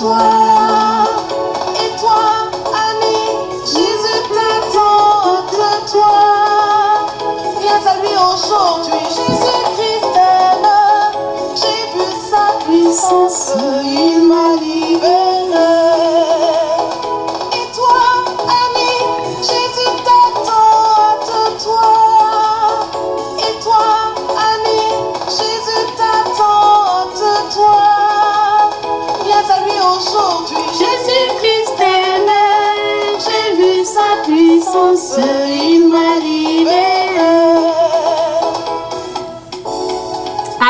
toi. Et toi, ami, Jésus t'attend de toi. Viens à lui aujourd'hui, Jésus-Christ aime. J'ai vu sa puissance, il m'a libéré. Et toi, ami, Jésus t'attend de toi. Et toi, ami, Jésus t'attend de toi. Viens à lui aujourd'hui, Jésus-Christ aime. J'ai vu sa puissance, il m'a libéré.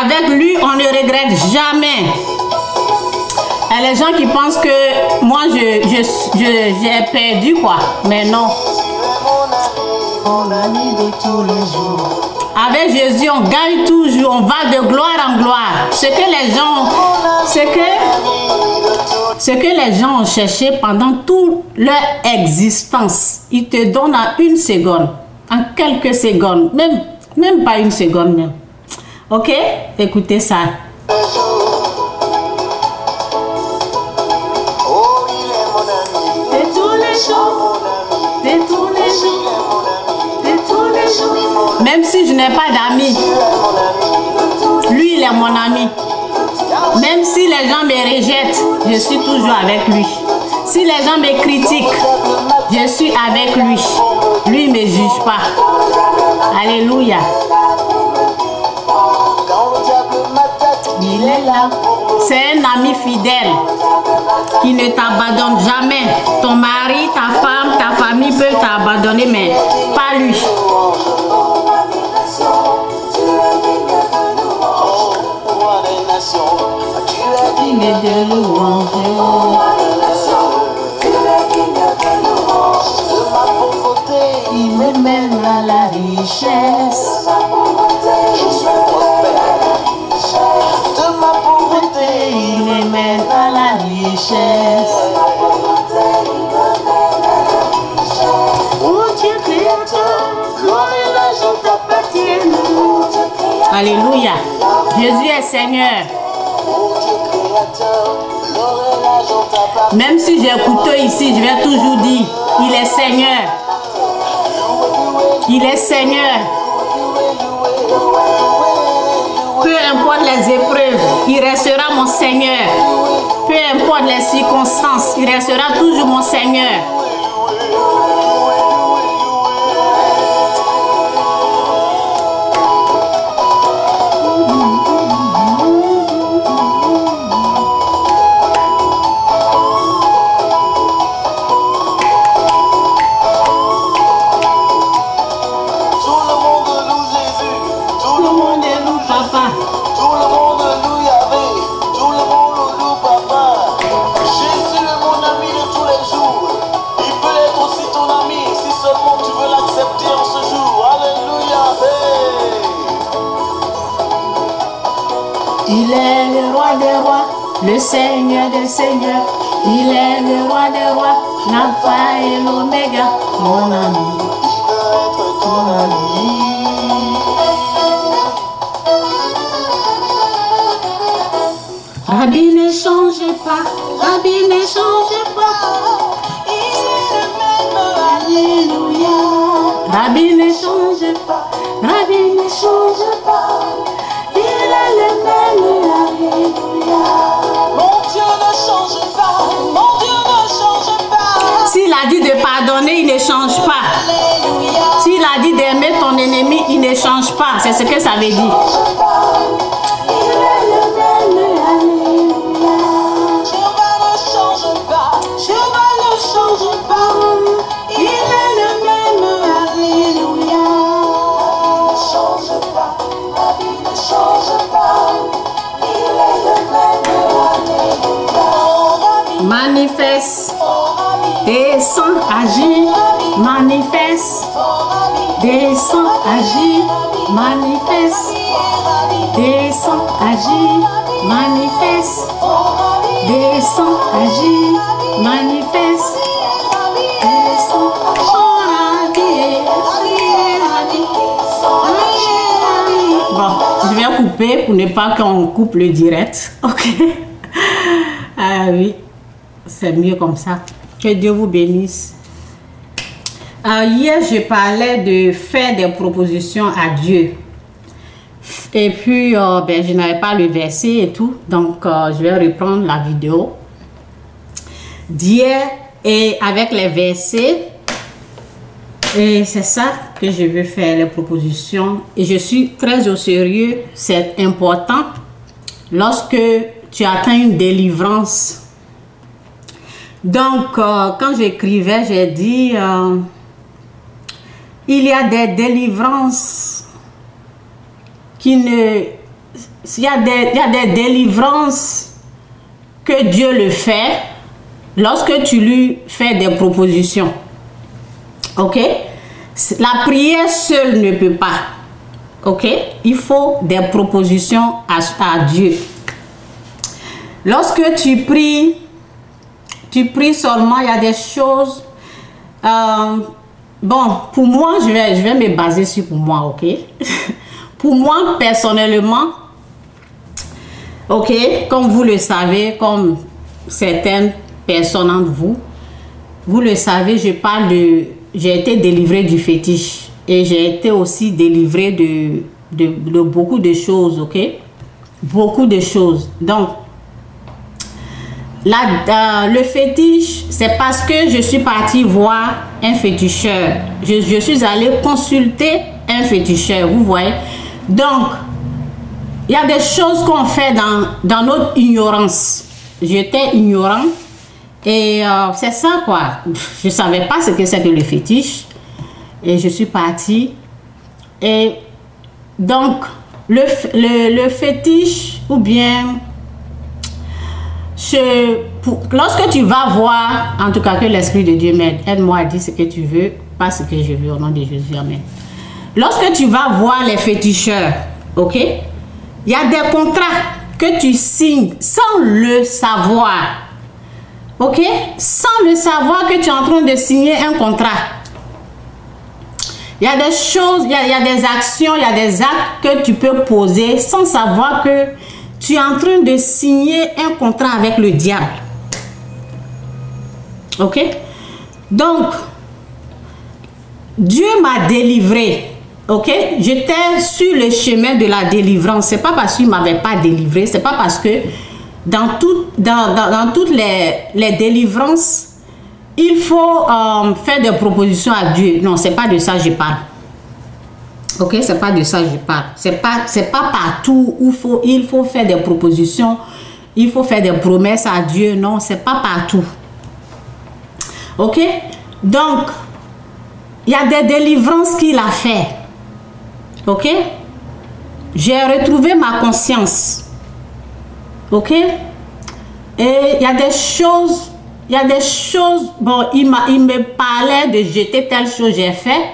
Avec lui, on ne regrette jamais. Il y a les gens qui pensent que moi, j'ai perdu quoi. Mais non. Mon ami de tous les jours. Avec Jésus, on gagne toujours. On va de gloire en gloire. Ce que les gens ont cherché pendant toute leur existence, ils te donnent en une seconde, en quelques secondes, même pas une seconde même. Ok? Écoutez ça. Oh, il est mon ami. De tous les jours, de tous les jours, de tous les jours. Même si je n'ai pas d'amis, lui il est mon ami. Même si les gens me rejettent, je suis toujours avec lui. Si les gens me critiquent, je suis avec lui. Lui ne me juge pas. Alléluia. Il est là. C'est un ami fidèle qui ne t'abandonne jamais. Ton mari, ta femme, ta famille peut t'abandonner, mais pas lui. Il est de louange. Il me mène à la richesse. Il me mène à la richesse. Oh Dieu créateur, gloire et l'argent t'appartiennent. Alléluia. Jésus est Seigneur. Même si j'ai un couteau ici, je vais toujours dire, il est Seigneur. Il est Seigneur. Peu importe les épreuves, il restera mon Seigneur. Peu importe les circonstances, il restera toujours mon Seigneur. Il est le roi des rois, le Seigneur des seigneurs. Il est le roi des rois, l'alpha et l'oméga, mon ami. Ton ami. Rabbi ne change pas, Rabbi ne change pas. Il est le même, alléluia. Rabbi ne change pas, Rabbi ne change pas. Il est le même, alléluia. Mon Dieu ne change pas, mon Dieu ne change pas. S'il a dit de pardonner, il ne change pas. Alléluia. S'il a dit d'aimer ton ennemi, il ne change pas. C'est ce que ça veut dire. Il est le même, alléluia. Jéhovah ne change pas, Jéhovah ne change pas. Il est le même, alléluia. Ne change pas, la vie ne change pas. Il est le même, alléluia. Manifeste, descends, agis, manifeste, descends, agis, manifeste, descends, agis, manifeste, descends, agis, manifeste, descends, bon, je vais couper pour ne pas qu'on coupe le direct, ok? Ah oui. C'est mieux comme ça. Que Dieu vous bénisse. Hier, je parlais de faire des propositions à Dieu. Et puis, je n'avais pas le verset et tout. Donc, je vais reprendre la vidéo d'hier et avec les versets. Et c'est ça que je veux faire, les propositions. Et je suis très au sérieux. C'est important. Lorsque tu atteins une délivrance. Donc, quand j'écrivais, j'ai dit, il y a des délivrances qui ne... Il y a des délivrances que Dieu le fait lorsque tu lui fais des propositions. Ok? La prière seule ne peut pas. Ok? Il faut des propositions à Dieu. Lorsque tu pries seulement, il y a des choses. Bon, pour moi, je vais me baser sur pour moi, ok? Pour moi, personnellement, ok, comme vous le savez, comme certaines personnes d'entre vous, vous le savez, je parle de... J'ai été délivrée du fétiche et j'ai été aussi délivrée de beaucoup de choses, ok? Beaucoup de choses. Donc, le fétiche, c'est parce que je suis partie voir un féticheur. Je suis allée consulter un féticheur, vous voyez. Donc, il y a des choses qu'on fait dans notre ignorance. J'étais ignorante et c'est ça quoi. Je ne savais pas ce que c'est que le fétiche. Et je suis partie. Et donc, le fétiche ou bien... lorsque tu vas voir, en tout cas que l'Esprit de Dieu m'aide, aide-moi à dire ce que tu veux, pas ce que je veux, au nom de Jésus, amen. Lorsque tu vas voir les féticheurs, ok, il y a des contrats que tu signes sans le savoir, ok, sans le savoir que tu es en train de signer un contrat. Il y a des choses, il y a des actions, il y a des actes que tu peux poser sans savoir que tu es en train de signer un contrat avec le diable. Ok? Donc, Dieu m'a délivré. Ok? J'étais sur le chemin de la délivrance. Ce n'est pas parce qu'il ne m'avait pas délivré. Ce n'est pas parce que dans toutes les délivrances, il faut faire des propositions à Dieu. Non, ce n'est pas de ça que je parle. Ok, c'est pas de ça que je parle. C'est pas partout où il faut faire des propositions, il faut faire des promesses à Dieu. Non, c'est pas partout. Ok, donc il y a des délivrances qu'il a fait. Ok, j'ai retrouvé ma conscience. Ok, et il y a des choses, bon, il me parlait de jeter telle chose, j'ai fait.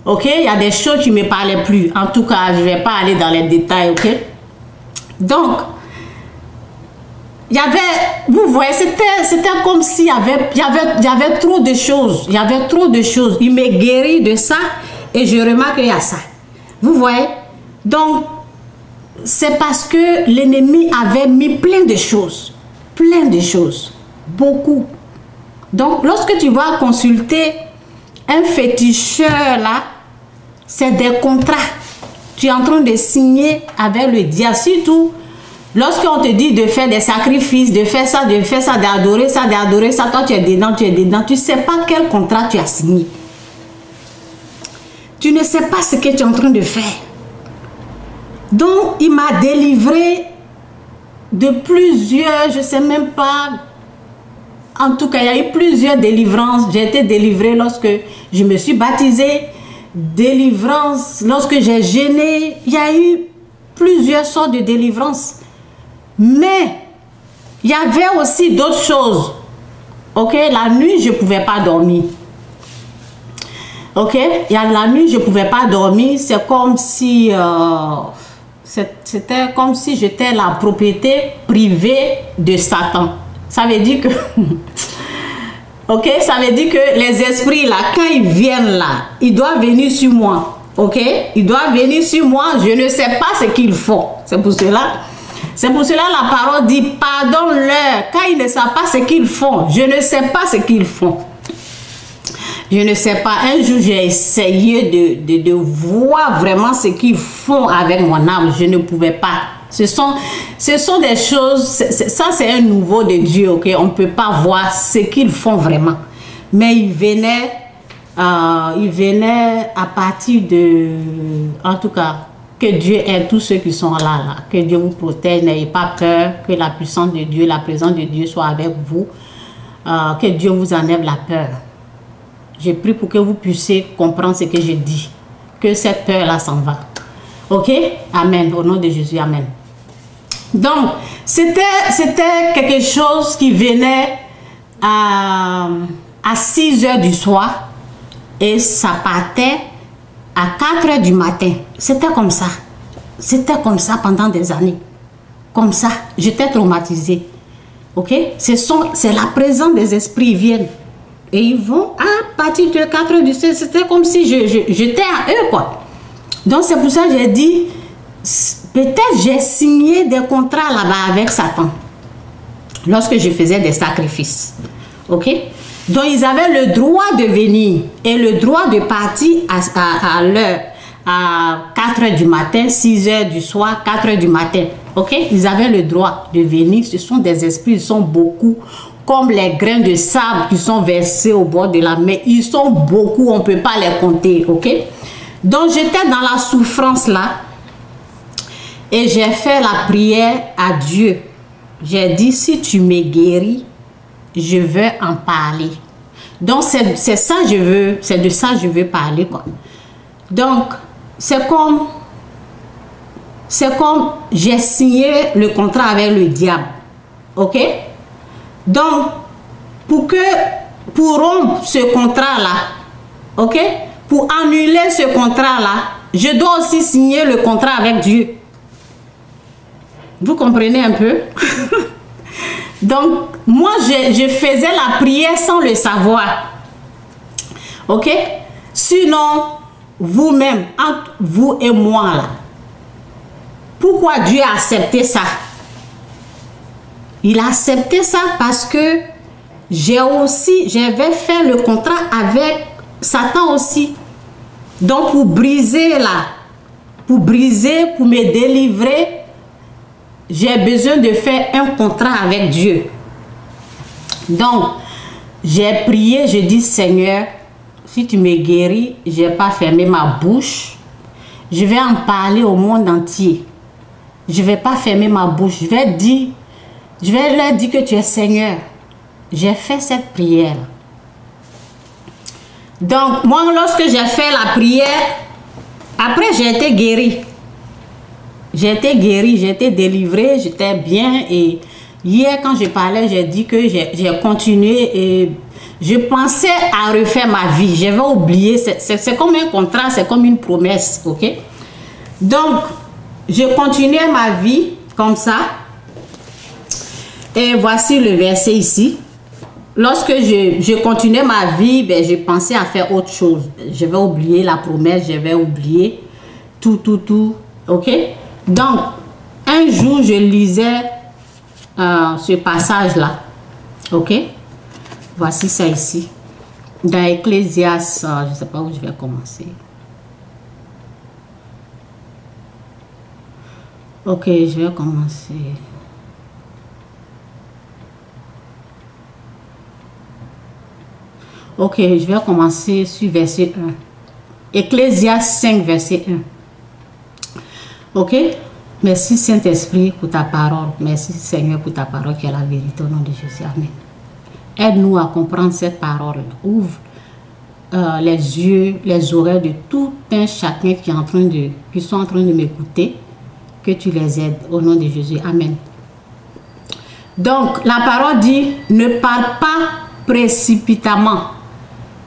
Ok, il y a des choses qui ne me parlaient plus. En tout cas, je ne vais pas aller dans les détails, ok. Donc, il y avait, vous voyez, c'était comme s'il y avait trop de choses. Il y avait trop de choses. Il me guérit de ça et je remarque qu'il y a ça. Vous voyez? Donc, c'est parce que l'ennemi avait mis plein de choses. Plein de choses. Beaucoup. Donc, lorsque tu vas consulter un féticheur là, c'est des contrats. Tu es en train de signer avec le diable. Surtout, lorsqu'on te dit de faire des sacrifices, de faire ça, d'adorer ça, toi tu es dedans, tu ne sais pas quel contrat tu as signé. Tu ne sais pas ce que tu es en train de faire. Donc, il m'a délivré de plusieurs, je ne sais même pas. En tout cas, il y a eu plusieurs délivrances. J'ai été délivrée lorsque je me suis baptisée. Délivrance, lorsque j'ai jeûné. Il y a eu plusieurs sortes de délivrances. Mais, il y avait aussi d'autres choses. Ok, la nuit, je ne pouvais pas dormir. Ok, la nuit, je ne pouvais pas dormir. C'est comme si... c'était comme si j'étais la propriété privée de Satan. Ça veut dire que... ok, ça veut dire que les esprits là, quand ils viennent là, ils doivent venir sur moi. Ok, ils doivent venir sur moi. Je ne sais pas ce qu'ils font. C'est pour cela. C'est pour cela la parole dit, pardonne-leur, car ils ne savent pas ce qu'ils font. Je ne sais pas ce qu'ils font. Je ne sais pas. Un jour, j'ai essayé de voir vraiment ce qu'ils font avec mon âme. Je ne pouvais pas. Ce sont des choses, ça c'est un nouveau de Dieu, ok? On ne peut pas voir ce qu'ils font vraiment. Mais ils venaient à partir de, en tout cas, que Dieu aide tous ceux qui sont là. Que Dieu vous protège, n'ayez pas peur, que la puissance de Dieu, la présence de Dieu soit avec vous. Que Dieu vous enlève la peur. J'ai prié pour que vous puissiez comprendre ce que je dis. Que cette peur-là s'en va. Ok? Amen. Au nom de Jésus, amen. Donc, c'était quelque chose qui venait à 6 heures du soir et ça partait à 4 heures du matin. C'était comme ça. C'était comme ça pendant des années. Comme ça. J'étais traumatisée. Ok? C'est la présence des esprits, ils viennent. Et ils vont à partir de 4 heures du soir. C'était comme si j'étais à eux, quoi. Donc, c'est pour ça que j'ai dit, peut-être j'ai signé des contrats là-bas avec Satan. Lorsque je faisais des sacrifices. Ok? Donc, ils avaient le droit de venir et le droit de partir à l'heure. À 4 heures du matin, 6 heures du soir, 4 heures du matin. Ok? Ils avaient le droit de venir. Ce sont des esprits, ils sont beaucoup. Comme les grains de sable qui sont versés au bord de la mer. Ils sont beaucoup, on ne peut pas les compter. Ok? Donc, j'étais dans la souffrance là. Et j'ai fait la prière à Dieu. J'ai dit, si tu me guéris, je veux en parler. Donc, c'est ça je veux, c'est de ça je veux parler, quoi. Donc, c'est comme j'ai signé le contrat avec le diable. Ok? Donc, pour rompre ce contrat-là, ok? Pour annuler ce contrat-là, je dois aussi signer le contrat avec Dieu. Vous comprenez un peu? Donc, moi, je faisais la prière sans le savoir. Ok? Sinon, vous-même, entre vous et moi, là, pourquoi Dieu a accepté ça? Il a accepté ça parce que j'avais fait le contrat avec Satan aussi. Donc, pour briser là, pour me délivrer, j'ai besoin de faire un contrat avec Dieu. Donc, j'ai prié, je dis, Seigneur, si tu me guéris, je n'ai pas fermé ma bouche. Je vais en parler au monde entier. Je ne vais pas fermer ma bouche. Je vais leur dire que tu es Seigneur. J'ai fait cette prière. Donc, moi, lorsque j'ai fait la prière, après, j'ai été guérie. J'ai été guérie, j'ai été délivrée, j'étais bien. Et hier, quand je parlais, j'ai dit que j'ai continué et je pensais à refaire ma vie. J'avais oublié, c'est comme un contrat, c'est comme une promesse, ok? Donc, je continuais ma vie comme ça. Et voici le verset ici. Lorsque je continuais ma vie, ben, je pensais à faire autre chose. J'avais oublié la promesse, j'avais oublié tout, ok? Donc, un jour, je lisais ce passage-là, ok? Voici ça ici. Dans Ecclésiaste, je ne sais pas où je vais commencer. Ok, je vais commencer. Ok, je vais commencer sur verset 1. Ecclésiaste 5, verset 1. Ok? Merci Saint-Esprit pour ta parole. Merci Seigneur pour ta parole qui est la vérité au nom de Jésus. Amen. Aide-nous à comprendre cette parole. Ouvre les yeux, les oreilles de tout un chacun qui sont en train de m'écouter. Que tu les aides au nom de Jésus. Amen. Donc, la parole dit, ne parle pas précipitamment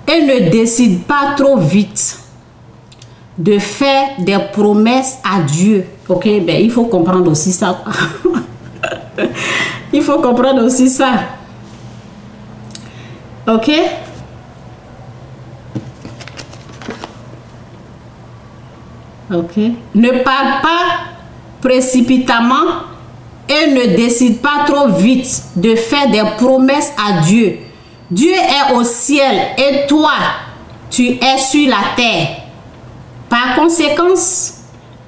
et ne décide pas trop vite de faire des promesses à Dieu. Ok, ben il faut comprendre aussi ça. Il faut comprendre aussi ça. Ok. Ok. Ne parle pas précipitamment et ne décide pas trop vite de faire des promesses à Dieu. Dieu est au ciel et toi, tu es sur la terre. Par conséquent,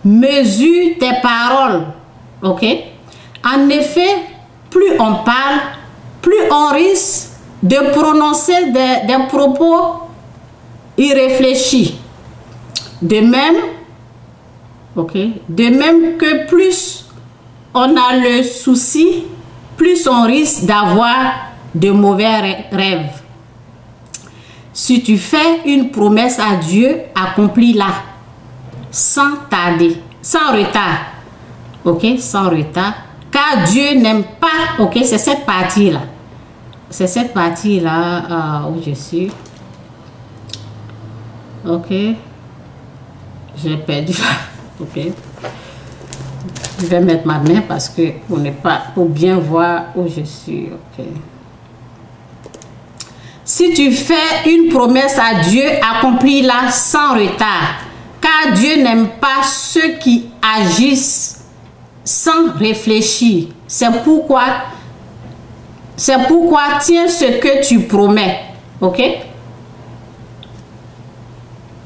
mesure tes paroles. Ok? En effet, plus on parle, plus on risque de prononcer des propos irréfléchis. De même, de même que plus on a le souci, plus on risque d'avoir de mauvais rêves. Si tu fais une promesse à Dieu, accomplis-la sans tarder, sans retard. Ok, sans retard. Car Dieu n'aime pas, ok, c'est cette partie-là. C'est cette partie-là où je suis. Ok. J'ai perdu. Ok. Je vais mettre ma main parce que on n'est pas pour bien voir où je suis. Ok. Si tu fais une promesse à Dieu, accomplis-la sans retard. Car Dieu n'aime pas ceux qui agissent sans réfléchir. C'est pourquoi tiens ce que tu promets. Ok?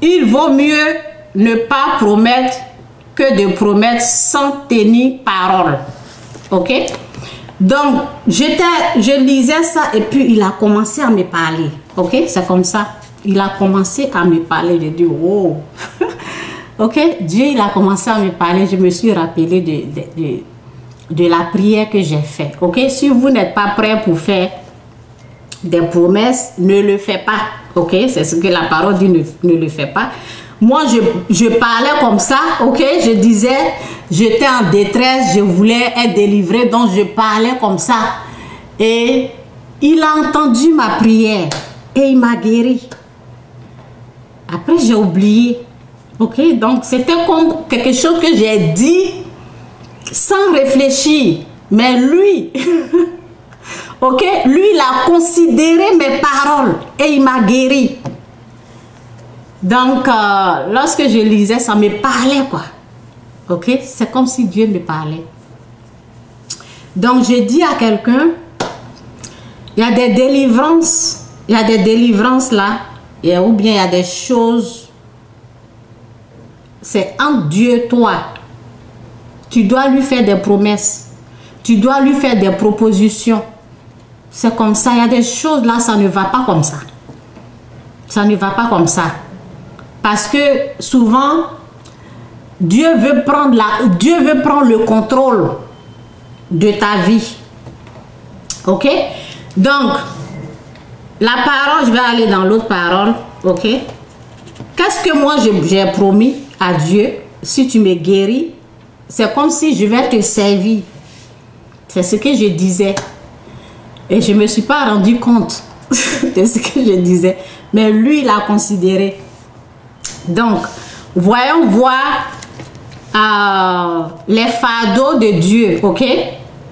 Il vaut mieux ne pas promettre que de promettre sans tenir parole. Ok? Donc, je lisais ça et puis il a commencé à me parler. Ok? C'est comme ça. Il a commencé à me parler. J'ai dit, oh! Ok? Dieu, il a commencé à me parler. Je me suis rappelé de la prière que j'ai faite. Ok? Si vous n'êtes pas prêt pour faire des promesses, ne le faites pas. Ok? C'est ce que la parole dit, ne le faites pas. Moi, je parlais comme ça, ok? Je disais, j'étais en détresse, je voulais être délivrée, donc je parlais comme ça. Et il a entendu ma prière et il m'a guéri. Après, j'ai oublié, ok? Donc, c'était comme quelque chose que j'ai dit sans réfléchir. Mais lui, ok? Lui, il a considéré mes paroles et il m'a guéri. Donc, lorsque je lisais, ça me parlait, quoi. Ok? C'est comme si Dieu me parlait. Donc, je dis à quelqu'un, il y a des délivrances. Il y a des délivrances là. Ou bien il y a des choses. C'est entre Dieu et toi. Tu dois lui faire des promesses. Tu dois lui faire des propositions. C'est comme ça. Il y a des choses là, ça ne va pas comme ça. Ça ne va pas comme ça. Parce que souvent, Dieu veut prendre le contrôle de ta vie. Ok? Donc, la parole, je vais aller dans l'autre parole. Ok? Qu'est-ce que moi j'ai promis à Dieu? Si tu me guéris, c'est comme si je vais te servir. C'est ce que je disais. Et je ne me suis pas rendu compte de ce que je disais. Mais lui, il a considéré. Donc, voyons voir les fardeaux de Dieu, ok?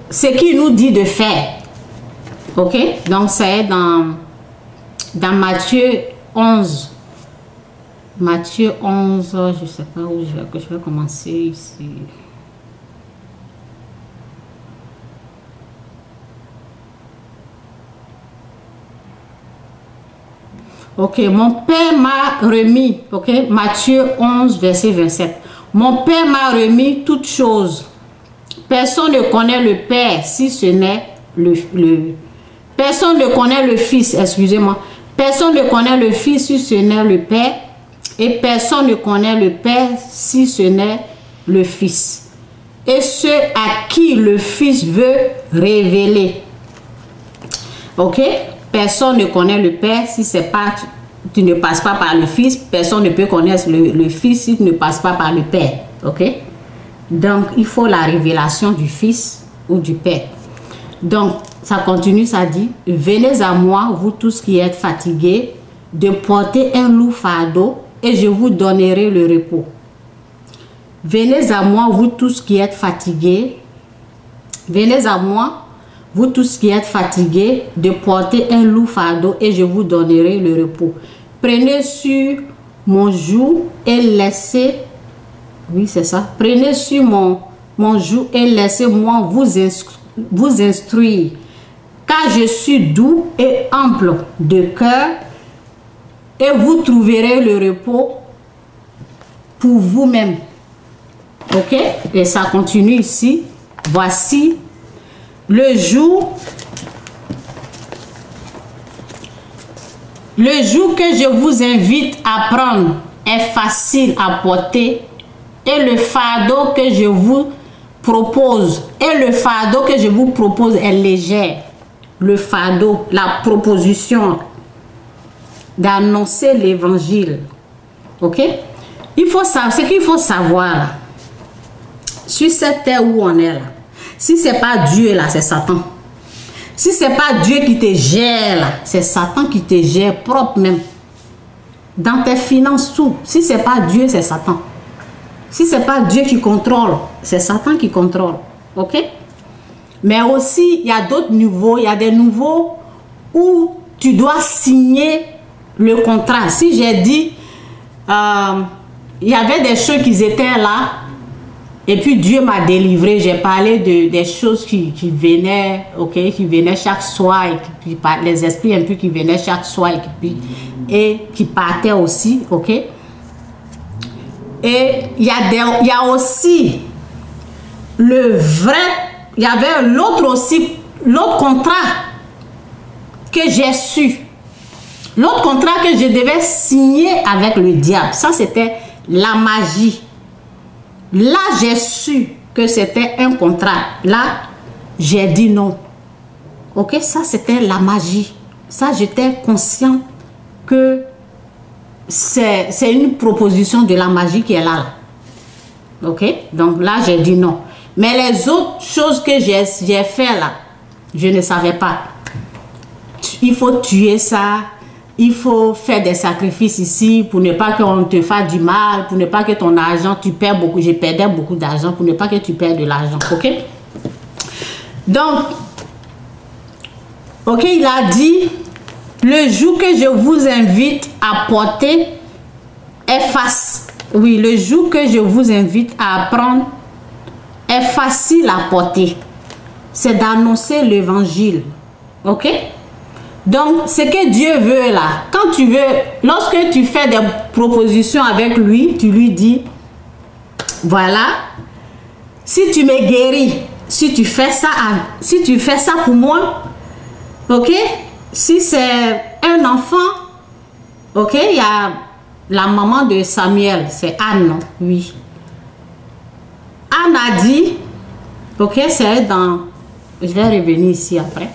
Ce qu'il nous dit de faire, ok? Donc, c'est dans Matthieu 11. Matthieu 11, je ne sais pas où je vais commencer ici. Ok, mon Père m'a remis, ok, Matthieu 11, verset 27. Mon Père m'a remis toutes choses. Personne ne connaît le Père si ce n'est personne ne connaît le Fils, excusez-moi. Personne ne connaît le Fils si ce n'est le Père. Et personne ne connaît le Père si ce n'est le Fils. Et ceux à qui le Fils veut révéler. Ok? Personne ne connaît le Père si c'est pas, tu ne passes pas par le Fils. Personne ne peut connaître le Fils si tu ne passes pas par le Père. Ok? Donc, il faut la révélation du Fils ou du Père. Donc, ça continue, ça dit, venez à moi, vous tous qui êtes fatigués, de porter un lourd fardeau et je vous donnerai le repos. Venez à moi, vous tous qui êtes fatigués. Venez à moi, vous tous qui êtes fatigués, de porter un lourd fardeau et je vous donnerai le repos. Prenez sur mon joug et laissez, oui c'est ça, prenez sur mon mon joug et laissez-moi vous instruire, car je suis doux et ample de cœur, et vous trouverez le repos pour vous-même. Ok? Et ça continue ici. Voici le jour que je vous invite à prendre est facile à porter, et le fardeau que je vous propose est léger. Le fardeau, la proposition d'annoncer l'évangile. Ok? Il faut savoir, ce qu'il faut savoir là, sur cette terre où on est là, si c'est pas Dieu là, c'est Satan. Si c'est pas Dieu qui te gère là, c'est Satan qui te gère propre même. Dans tes finances, tout. Si c'est pas Dieu, c'est Satan. Si c'est pas Dieu qui contrôle, c'est Satan qui contrôle. Ok? Mais aussi, il y a d'autres niveaux. Il y a des niveaux où tu dois signer le contrat. Si j'ai dit, il y avait des choses qui étaient là, et puis Dieu m'a délivré. J'ai parlé des choses qui venaient, ok, qui venaient chaque soir, et les esprits un peu qui venaient chaque soir, et qui partaient aussi, ok. Et il y a aussi le vrai, il y avait l'autre contrat que j'ai su. L'autre contrat que je devais signer avec le diable, ça c'était la magie. Là, j'ai su que c'était un contrat. Là, j'ai dit non. Ok, ça c'était la magie. Ça, j'étais conscient que c'est une proposition de la magie qui est là. Ok, donc là, j'ai dit non. Mais les autres choses que j'ai fait là, je ne savais pas. Il faut tuer ça. Il faut faire des sacrifices ici pour ne pas qu'on te fasse du mal, pour ne pas que ton argent, tu perds beaucoup. Je perdais beaucoup d'argent pour ne pas que tu perdes de l'argent. Ok? Donc, ok, il a dit, le jour que je vous invite à porter est facile. Oui, le jour que je vous invite à apprendre est facile à porter. C'est d'annoncer l'évangile. Ok? Donc, ce que Dieu veut là, quand tu veux, lorsque tu fais des propositions avec lui, tu lui dis, voilà, si tu me guéris, si tu fais ça pour moi, ok, si c'est un enfant, ok, il y a la maman de Samuel, c'est Anne, non? Oui. Anne a dit, ok, c'est dans, je vais revenir ici après.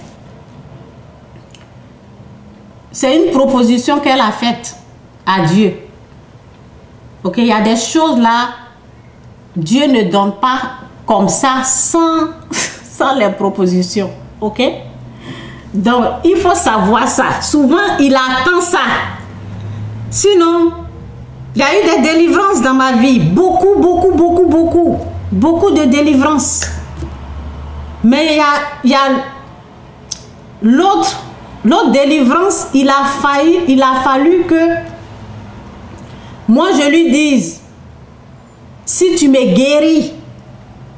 C'est une proposition qu'elle a faite à Dieu. Ok, il y a des choses là, Dieu ne donne pas comme ça sans les propositions. Ok, donc il faut savoir ça. Souvent, il attend ça. Sinon, il y a eu des délivrances dans ma vie. Beaucoup de délivrances. Mais il y a l'autre délivrance, il a fallu que moi je lui dise, si tu me guéris,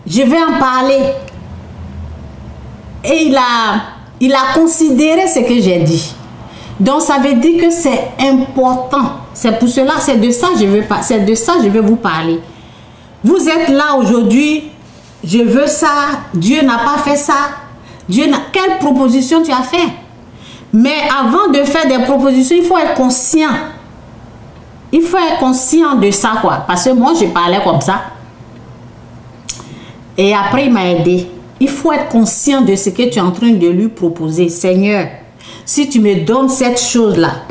je vais en parler. Et il a considéré ce que j'ai dit. Donc ça veut dire que c'est important. C'est pour cela, c'est de ça que je veux vous parler. Vous êtes là aujourd'hui, je veux ça, Dieu n'a pas fait ça. Quelle proposition tu as fait? Mais avant de faire des propositions, il faut être conscient. Il faut être conscient de ça, quoi. Parce que moi, je parlais comme ça. Et après, il m'a aidé. Il faut être conscient de ce que tu es en train de lui proposer. Seigneur, si tu me donnes cette chose-là,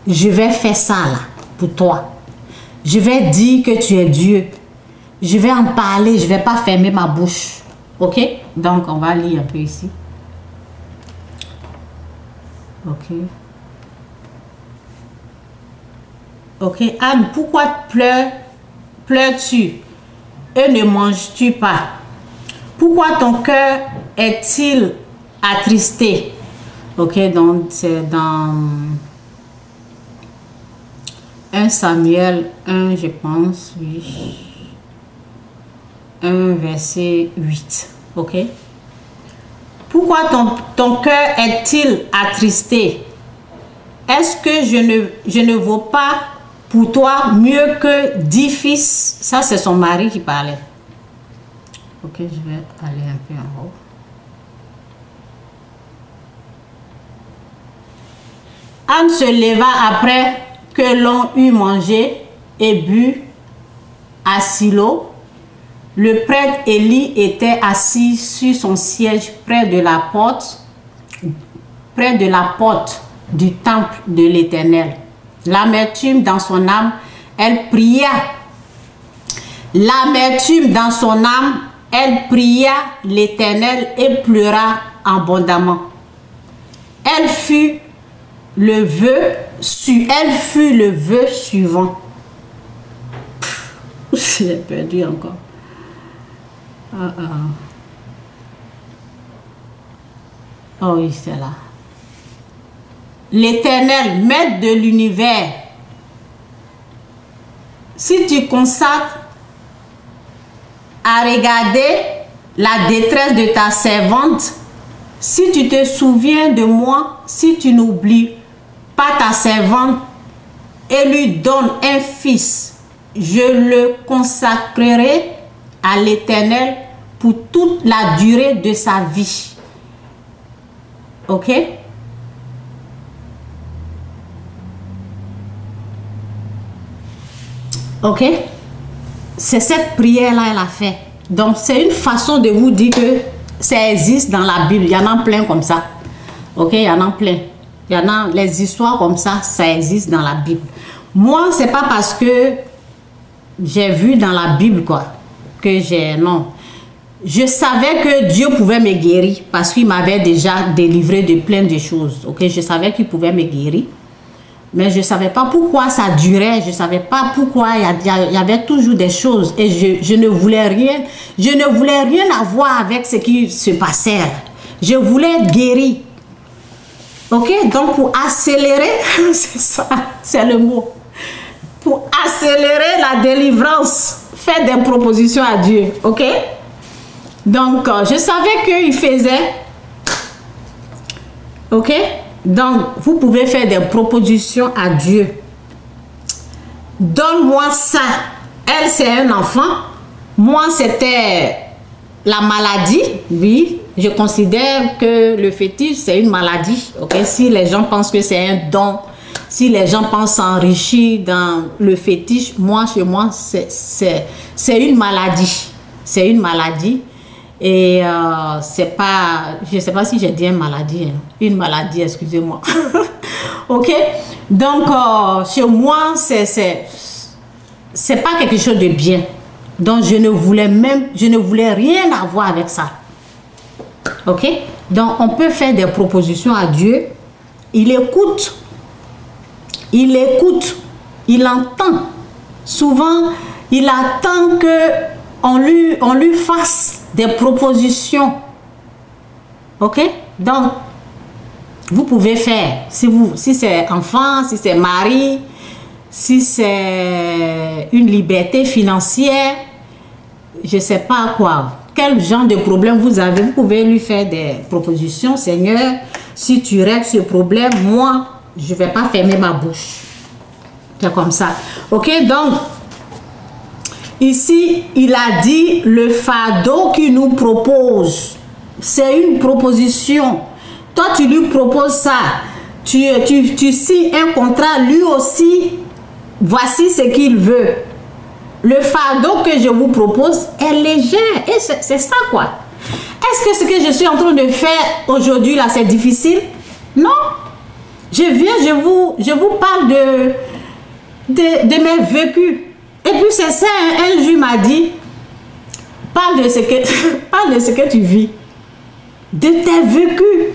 je vais faire ça, là, pour toi. Je vais dire que tu es Dieu. Je vais en parler. Je ne vais pas fermer ma bouche. Ok? Donc, on va lire un peu ici. Ok. Ok, Anne, pourquoi pleures-tu et ne manges-tu pas? Pourquoi ton cœur est-il attristé? Ok, donc c'est dans 1 Samuel 1, je pense, oui. 1, verset 8. Ok? Pourquoi ton cœur est-il attristé? Est-ce que je ne vaux pas pour toi mieux que 10 fils? Ça, c'est son mari qui parlait. Ok, je vais aller un peu en haut. Anne se leva après que l'on eut mangé et bu à Silo. Le prêtre Élie était assis sur son siège près de la porte du temple de l'Éternel. L'amertume dans son âme, elle pria. L'amertume dans son âme, elle pria l'Éternel et pleura abondamment. Elle fut le vœu suivant. J'ai perdu encore. Oh oui, c'est là. L'Éternel, maître de l'univers, si tu consacres à regarder la détresse de ta servante, si tu te souviens de moi, si tu n'oublies pas ta servante et lui donnes un fils, je le consacrerai à l'Éternel pour toute la durée de sa vie. Ok? Ok? C'est cette prière-là elle a fait. Donc, c'est une façon de vous dire que ça existe dans la Bible. Il y en a plein comme ça. Ok? Il y en a plein. Il y en a les histoires comme ça, ça existe dans la Bible. Moi, c'est pas parce que j'ai vu dans la Bible, quoi, que j'ai... Non. Je savais que Dieu pouvait me guérir parce qu'il m'avait déjà délivré de plein de choses. Ok? Je savais qu'il pouvait me guérir. Mais je ne savais pas pourquoi ça durait. Je ne savais pas pourquoi il y avait toujours des choses. Et je ne voulais rien. Je ne voulais rien avoir avec ce qui se passait. Je voulais être guérie. Ok? Donc pour accélérer, c'est ça, c'est le mot. Pour accélérer la délivrance, faites des propositions à Dieu. Ok? Donc je savais qu'il faisait. Ok? Donc, vous pouvez faire des propositions à Dieu. Donne-moi ça. Elle, c'est un enfant. Moi, c'était la maladie. Oui, je considère que le fétiche, c'est une maladie. Ok? Si les gens pensent que c'est un don, si les gens pensent s'enrichir dans le fétiche, moi, chez moi, c'est une maladie. C'est une maladie. Et c'est pas, je ne sais pas si j'ai dit une maladie, excusez-moi. Ok? Donc, chez moi, c'est pas quelque chose de bien. Donc, je ne voulais rien avoir avec ça. Ok? Donc, on peut faire des propositions à Dieu. Il écoute. Il écoute. Il entend. Souvent, il attend que on lui fasse des propositions. Ok? Donc, vous pouvez faire, si c'est enfant, si c'est mari, si c'est une liberté financière, je ne sais pas quoi, quel genre de problème vous avez, vous pouvez lui faire des propositions. Seigneur, si tu règles ce problème, moi, je ne vais pas fermer ma bouche. C'est comme ça. Ok? Donc, ici, il a dit le fardeau qu'il nous propose. C'est une proposition. Toi, tu lui proposes ça. Tu signes un contrat, lui aussi, voici ce qu'il veut. Le fardeau que je vous propose est léger. Et c'est ça, quoi. Est-ce que ce que je suis en train de faire aujourd'hui, là, c'est difficile? Non. Je viens, je vous parle de mes vécus. Et puis c'est ça, un jour m'a dit, parle de ce que tu vis, de tes vécus.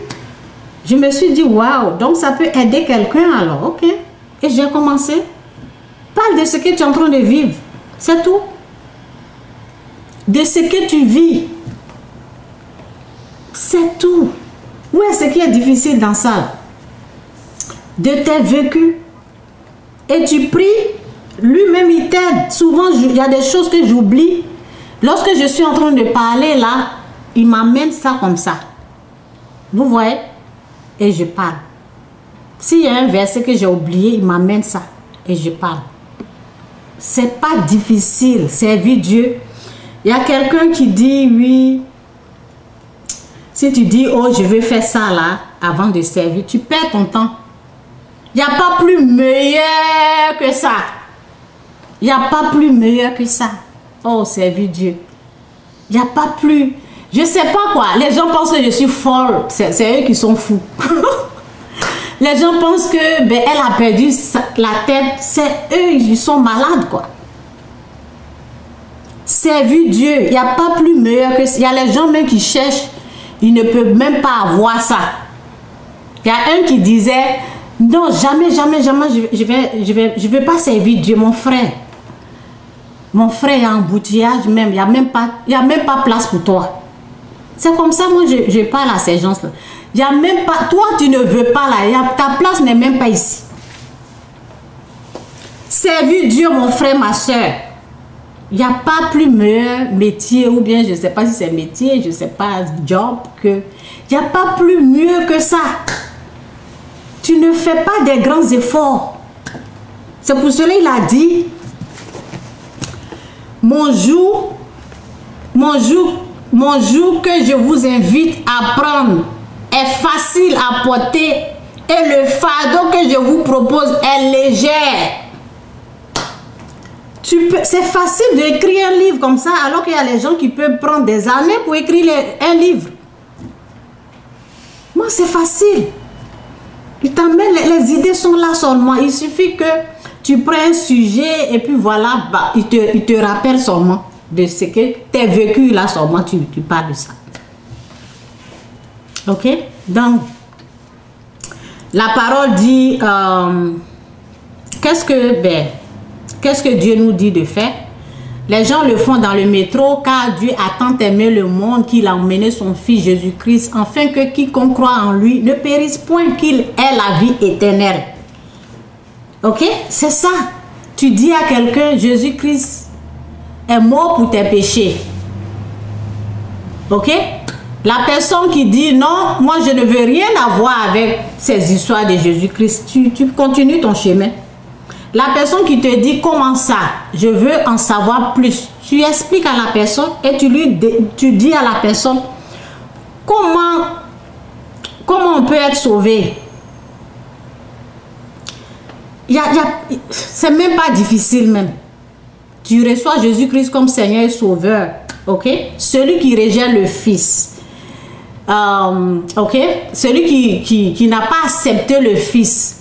Je me suis dit, waouh, donc ça peut aider quelqu'un alors, ok. Et j'ai commencé, parle de ce que tu es en train de vivre, c'est tout. De ce que tu vis, c'est tout. Où est-ce qui est difficile dans ça? De tes vécus. Et tu pries. Lui-même, il t'aide. Souvent, il y a des choses que j'oublie. Lorsque je suis en train de parler là, il m'amène ça comme ça. Vous voyez? Et je parle. S'il y a un verset que j'ai oublié, il m'amène ça. Et je parle. C'est pas difficile, servir Dieu. Il y a quelqu'un qui dit, oui, si tu dis, oh, je veux faire ça là, avant de servir, tu perds ton temps. Il n'y a pas plus meilleur que ça. Il n'y a pas plus meilleur que ça. Oh, servir Dieu. Il n'y a pas plus. Je ne sais pas quoi. Les gens pensent que je suis folle. C'est eux qui sont fous. Les gens pensent que ben, elle a perdu la tête. C'est eux, ils sont malades, quoi. Servir Dieu. Il n'y a pas plus meilleur que ça. Il y a les gens même qui cherchent. Ils ne peuvent même pas avoir ça. Il y a un qui disait, non, jamais, jamais, jamais, je vais pas servir Dieu, mon frère. Mon frère, il y a un embouteillage même. Il n'y a même pas place pour toi. C'est comme ça, moi, je parle à ces gens-là. Il n'y a même pas... Toi, tu ne veux pas là. Ta place n'est même pas ici. Servir Dieu, mon frère, ma soeur. Il n'y a pas plus meilleur métier, ou bien, je ne sais pas si c'est métier, je ne sais pas, job, que... Il n'y a pas plus mieux que ça. Tu ne fais pas des grands efforts. C'est pour cela qu'il a dit... Mon jour que je vous invite à prendre est facile à porter et le fardeau que je vous propose est léger. C'est facile d'écrire un livre comme ça alors qu'il y a les gens qui peuvent prendre des années pour écrire un livre. Moi, c'est facile. Il t'amène, les idées sont là seulement. Il suffit que tu prends un sujet et puis voilà, bah, il te rappelle seulement de ce que tu as vécu là seulement, tu parles de ça. Ok? Donc, la parole dit, qu'est-ce que Dieu nous dit de faire? Les gens le font dans le métro car Dieu a tant aimé le monde qu'il a emmené son Fils Jésus-Christ afin que quiconque croit en lui ne périsse point, qu'il ait la vie éternelle. Ok? C'est ça. Tu dis à quelqu'un, Jésus-Christ est mort pour tes péchés. Ok? La personne qui dit non, moi je ne veux rien avoir avec ces histoires de Jésus-Christ, tu continues ton chemin. La personne qui te dit comment ça, je veux en savoir plus, tu expliques à la personne et tu dis à la personne comment on peut être sauvé. C'est même pas difficile même. Tu reçois Jésus-Christ comme Seigneur et Sauveur. Ok? Celui qui rejette le Fils. Ok? Celui qui n'a pas accepté le Fils.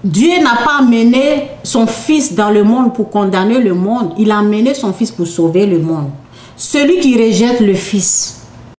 Dieu n'a pas amené son Fils dans le monde pour condamner le monde. Il a amené son Fils pour sauver le monde. Celui qui rejette le Fils.